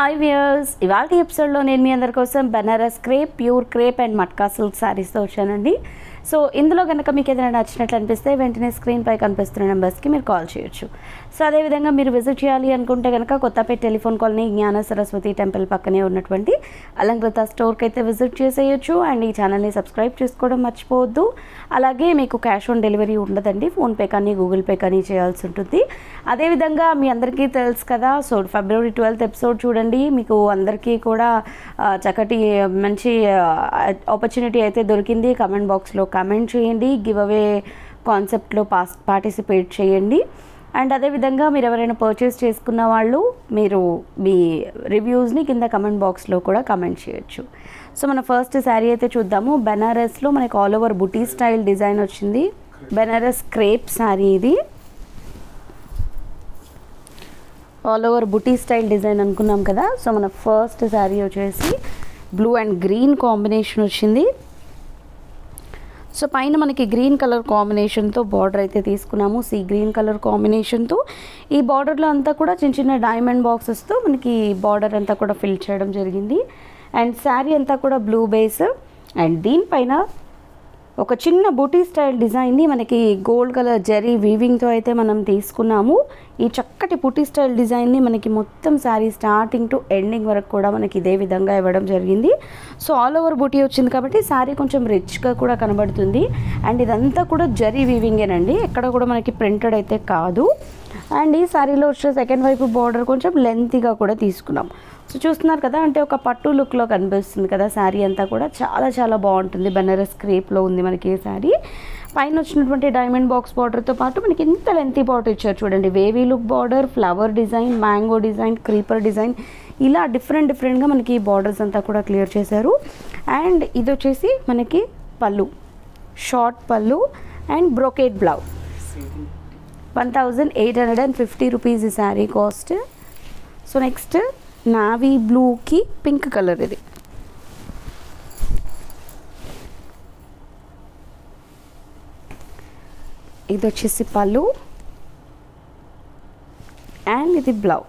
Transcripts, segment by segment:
Hi viewers, ఇవాల్టి ఎపిసోడ్లో నేను మీ అందరి కోసం Banaras crepe, pure crepe and matka silk శారీస్తో వచ్చానండి. సో ఇందులో కనుక మీకు ఏదైనా నచ్చినట్లు అనిపిస్తే వెంటనే స్క్రీన్పై కనిపిస్తున్న నెంబర్స్కి మీరు కాల్ చేయొచ్చు. సో అదేవిధంగా మీరు విజిట్ చేయాలి అనుకుంటే కనుక కొత్తపేట టెలిఫోన్ కాలనీ జ్ఞాన సరస్వతి టెంపుల్ పక్కనే ఉన్నటువంటి అలంకృత స్టోర్కి అయితే విజిట్ చేసేయచ్చు. అండ్ ఈ ఛానల్ని సబ్స్క్రైబ్ చేసుకోవడం మర్చిపోవద్దు. అలాగే మీకు క్యాష్ ఆన్ డెలివరీ ఉండదండి, ఫోన్పే కానీ గూగుల్ పే కానీ చేయాల్సి ఉంటుంది. అదేవిధంగా మీ అందరికీ తెలుసు కదా, సో February 12th ఎపిసోడ్ చూడండి. మీకు అందరికీ కూడా చక్కటి మంచి ఆపర్చునిటీ అయితే దొరికింది. కమెంట్ బాక్స్లో కమెంట్ చేయండి, గివ్ అవే కాన్సెప్ట్లో పార్టిసిపేట్ చేయండి. అండ్ అదేవిధంగా మీరు ఎవరైనా పర్చేస్ చేసుకున్న వాళ్ళు మీరు మీ రివ్యూస్ని కింద కమెంట్ బాక్స్లో కూడా కమెంట్ చేయొచ్చు. సో మన ఫస్ట్ శారీ అయితే చూద్దాము. బెనారస్లో మనకి ఆల్ ఓవర్ బుటీ స్టైల్ డిజైన్ వచ్చింది. బెనారస్ క్రేప్ శారీ ఇది. ఆల్ ఓవర్ బుటీ స్టైల్ డిజైన్ అనుకున్నాం కదా. సో మన ఫస్ట్ శారీ వచ్చేసి బ్లూ అండ్ గ్రీన్ కాంబినేషన్ వచ్చింది. సో పైన మనకి గ్రీన్ కలర్ కాంబినేషన్తో బార్డర్ అయితే తీసుకున్నాము, సీ గ్రీన్ కలర్ కాంబినేషన్తో. ఈ బార్డర్లో అంతా కూడా చిన్న చిన్న డైమండ్ బాక్సెస్తో మనకి బార్డర్ అంతా కూడా ఫిల్ చేయడం జరిగింది. అండ్ శారీ అంతా కూడా బ్లూ బేస్. అండ్ దీనిపైన ఒక చిన్న బూటీ స్టైల్ డిజైన్ని మనకి గోల్డ్ కలర్ జరీ వీవింగ్తో అయితే మనం తీసుకున్నాము. ఈ చక్కటి బూటీ స్టైల్ డిజైన్ని మనకి మొత్తం శారీ స్టార్టింగ్ టు ఎండింగ్ వరకు కూడా మనకి ఇదే విధంగా ఇవ్వడం జరిగింది. సో ఆల్ ఓవర్ బూటీ వచ్చింది కాబట్టి శారీ కొంచెం రిచ్గా కూడా కనబడుతుంది. అండ్ ఇదంతా కూడా జరీ వీవింగేనండి, ఎక్కడ కూడా మనకి ప్రింటెడ్ అయితే కాదు. అండ్ ఈ శారీలో వచ్చే సెకండ్ వైపు బార్డర్ కొంచెం లెంతీగా కూడా తీసుకున్నాం. సో చూస్తున్నారు కదా, అంటే ఒక పట్టు లుక్లో కనిపిస్తుంది కదా శారీ అంతా కూడా. చాలా చాలా బాగుంటుంది. బెనారస్ క్రేప్లో ఉంది మనకి ఈ శారీ. పైన వచ్చినటువంటి డైమండ్ బాక్స్ బార్డర్తో పాటు మనకి ఇంత లెంతీ బార్డర్ ఇచ్చారు చూడండి. Wavy look border, flower design, mango design, creeper design, ఇలా డిఫరెంట్గా మనకి ఈ బార్డర్స్ అంతా కూడా క్లియర్ చేశారు. అండ్ ఇది వచ్చేసి మనకి పళ్ళు, షార్ట్ పళ్ళు అండ్ బ్రోకేట్ బ్లౌజ్. 1850 రూపీస్ ఈ sari cost. So next navy బ్లూకి పింక్ కలర్ ఇది. ఇది వచ్చేసి పళ్ళు అండ్ ఇది బ్లౌజ్.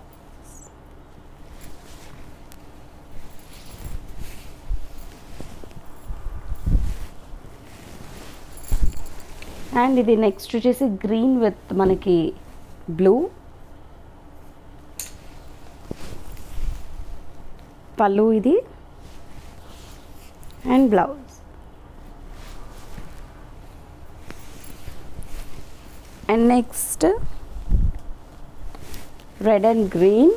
అండ్ ఇది నెక్స్ట్ వచ్చేసి గ్రీన్ విత్ మనకి బ్లూ. పళ్ళు ఇది and blouse. And next red and green.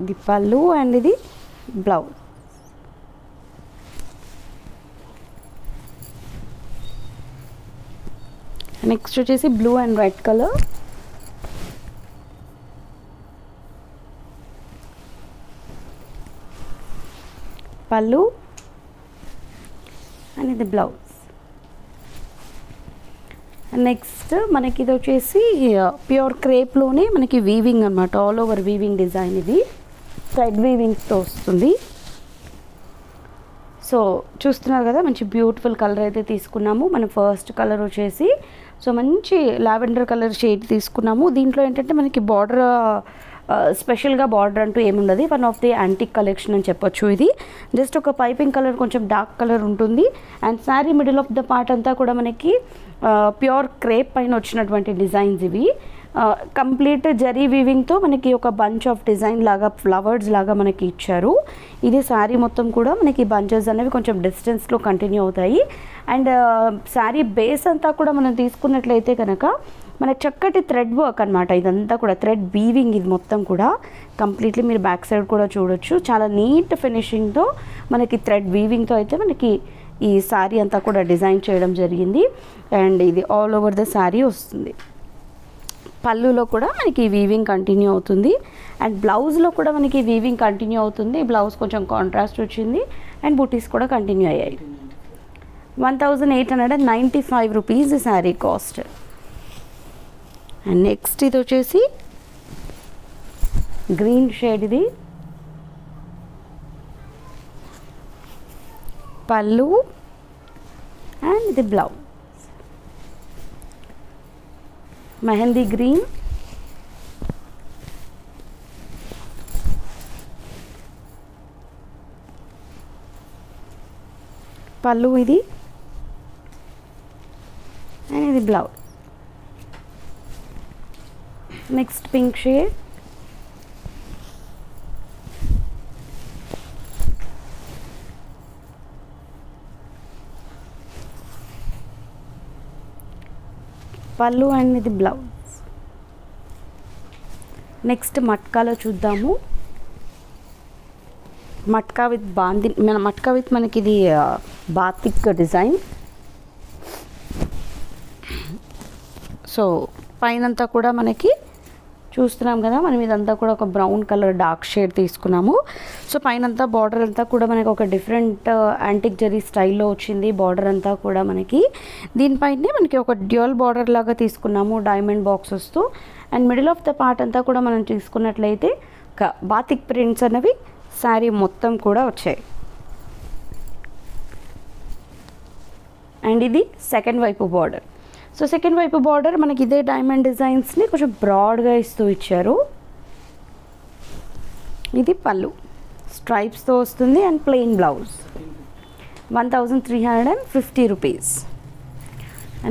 ఇది పళ్ళు అండ్ ఇది బ్లౌజ్. నెక్స్ట్ వచ్చేసి బ్లూ అండ్ రెడ్ కలర్. పళ్ళు అండ్ ఇది బ్లౌజ్. నెక్స్ట్ మనకి ఇది వచ్చేసి ప్యూర్ క్రేప్లోనే మనకి వీవింగ్ అనమాట, ఆల్ ఓవర్ వీవింగ్ డిజైన్. ఇది థ్రెడ్ వీవింగ్తో వస్తుంది. సో చూస్తున్నారు కదా, మంచి బ్యూటిఫుల్ కలర్ అయితే తీసుకున్నాము. మన ఫస్ట్ కలర్ వచ్చేసి సో మంచి లావెండర్ కలర్ షేడ్ తీసుకున్నాము. దీంట్లో ఏంటంటే మనకి బార్డర్ స్పెషల్గా బార్డర్ అంటూ ఏముండదు, one of the antique collection అని చెప్పొచ్చు. ఇది జస్ట్ ఒక పైపింగ్ కలర్, కొంచెం డార్క్ కలర్ ఉంటుంది. And sari middle of the part అంతా కూడా మనకి ప్యూర్ క్రేప్ పైన వచ్చినటువంటి డిజైన్స్ ఇవి. కంప్లీట్ జరీ వీవింగ్తో మనకి ఒక బంచ్ ఆఫ్ డిజైన్ లాగా, ఫ్లవర్స్ లాగా మనకి ఇచ్చారు. ఇది శారీ మొత్తం కూడా మనకి బంచెస్ అనేవి కొంచెం డిస్టెన్స్లో కంటిన్యూ అవుతాయి. అండ్ శారీ బేస్ అంతా కూడా మనం తీసుకున్నట్లయితే కనుక మనకి చక్కటి థ్రెడ్ వర్క్ అనమాట. ఇదంతా కూడా థ్రెడ్ వీవింగ్, ఇది మొత్తం కూడా కంప్లీట్లీ మీరు బ్యాక్ సైడ్ కూడా చూడొచ్చు. చాలా నీట్ ఫినిషింగ్తో మనకి థ్రెడ్ వీవింగ్తో అయితే మనకి ఈ శారీ అంతా కూడా డిజైన్ చేయడం జరిగింది. అండ్ ఇది ఆల్ ఓవర్ ద శారీ వస్తుంది. పళ్ళులో కూడా మనకి వీవింగ్ కంటిన్యూ అవుతుంది. అండ్ బ్లౌజ్లో కూడా మనకి వీవింగ్ కంటిన్యూ అవుతుంది. బ్లౌజ్ కొంచెం కాంట్రాస్ట్ వచ్చింది అండ్ బూటీస్ కూడా కంటిన్యూ అయ్యాయి. 1895 rupees sari cost. And next ఇది వచ్చేసి గ్రీన్ షేడ్. ఇది పళ్ళు అండ్ ఇది బ్లౌజ్. మెహందీ గ్రీన్, పళ్ళు ఇది, అండ్ ఇది బ్లౌజ్. నెక్స్ట్ పింక్ షేడ్, పళ్ళు అండ్ ఇది బ్లౌజ్. నెక్స్ట్ మట్కాలో చూద్దాము. మట్కా విత్ బాంది, మన మట్కా విత్ మనకి ఇది బాతిక్ డిజైన్. సో పైనంతా కూడా మనకి చూస్తున్నాం కదా, మనం ఇదంతా కూడా ఒక బ్రౌన్ కలర్ డార్క్ షేడ్ తీసుకున్నాము. సో పైనంతా బార్డర్ అంతా కూడా మనకి ఒక డిఫరెంట్ యాంటిక్ జరీ స్టైల్లో వచ్చింది. బార్డర్ అంతా కూడా మనకి దీనిపైనే మనకి ఒక డ్యూయల్ బార్డర్ లాగా తీసుకున్నాము డైమండ్ బాక్సెస్తో. And middle of the part అంతా కూడా మనం తీసుకున్నట్లయితే బాతిక్ ప్రింట్స్ అనేవి శారీ మొత్తం కూడా వచ్చాయి. అండ్ ఇది సెకండ్ వైపు బార్డర్. సో సెకండ్ వైపు బార్డర్ మనకి ఇదే డైమండ్ డిజైన్స్ని కొంచెం బ్రాడ్గా ఇస్తూ ఇచ్చారు. ఇది పళ్ళు స్ట్రైప్స్తో వస్తుంది and plain blouse. 1350 rupees.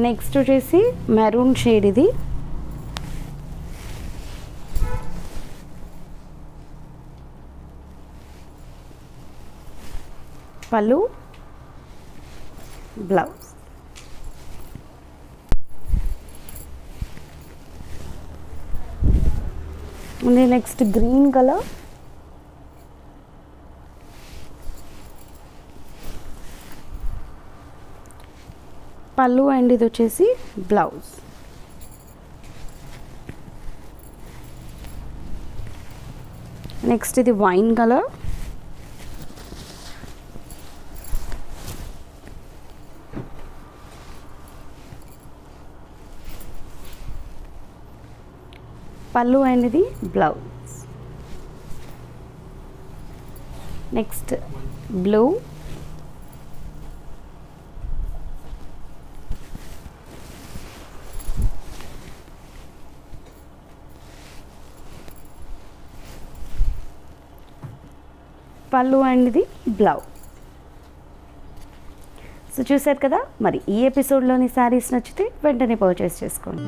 Next వచ్చేసి మెరూన్ షేడ్, ఇది పళ్ళు బ్లౌజ్. నెక్స్ట్ గ్రీన్ కలర్, పళ్ళు అండ్ ఇది వచ్చేసి బ్లౌజ్. నెక్స్ట్ ఇది వైన్ కలర్, పళ్ళు అండ్ ఇది బ్లౌజ్. నెక్స్ట్ బ్లూ, పళ్ళు అండ్ ఇది బ్లౌజ్. సో చూసారు కదా, మరి ఈ ఎపిసోడ్లోని శారీస్ నచ్చితే వెంటనే పర్చేస్ చేసుకోండి.